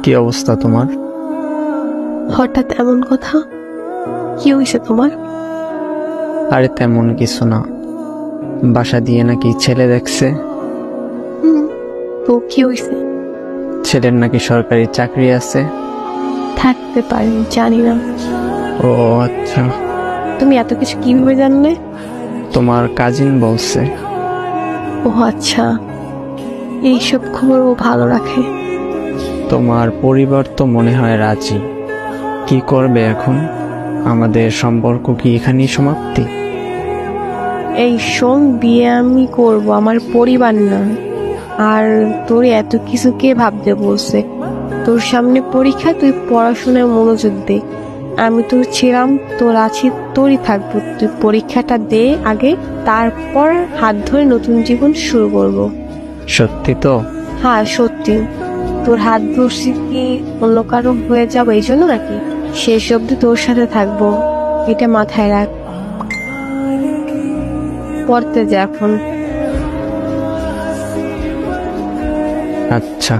কি অবস্থা তোমার? হঠাৎ এমন কথা? কি হয়েছে তোমার? আরে তেমন কিছু না, বাসা দিয়ে নাকি ছেলে দেখছে। তো কি হয়েছে? ছেলের নাকি সরকারি চাকরি আছে। থাকতে পারে, জানি না। ও আচ্ছা। তুমি এত কিছু কিভাবে জানলে? তোমার কাজিন বলছে। ও আচ্ছা, এইসব খবর ও ভালো রাখে। তোমার পরিবার তো মনে হয় রাজি। কি করবে এখন? আমাদের সম্পর্ক কি এখানেই সমাপ্তি? এই শোন, বিয়ে আমি করব, আমার পরিবার না। আর তোর এত কিছু কে ভাবতে বলছে? তোর সামনে পরীক্ষা, তুই পড়াশোনায় মনোযোগ দে। আমি তোর ছিলাম, তোর আছি, তোরই থাকবো। তুই পরীক্ষাটা দে আগে, তারপর হাত ধরে নতুন জীবন শুরু করব। সত্যি তো? হ্যাঁ সত্যি। তোর হাত ধরছি কি অন্য কারো হয়ে যাবো এই জন্য নাকি? শেষ অব্দি তোর সাথে থাকবো, এটা মাথায় রাখ। পড়তে যা এখন। আচ্ছা।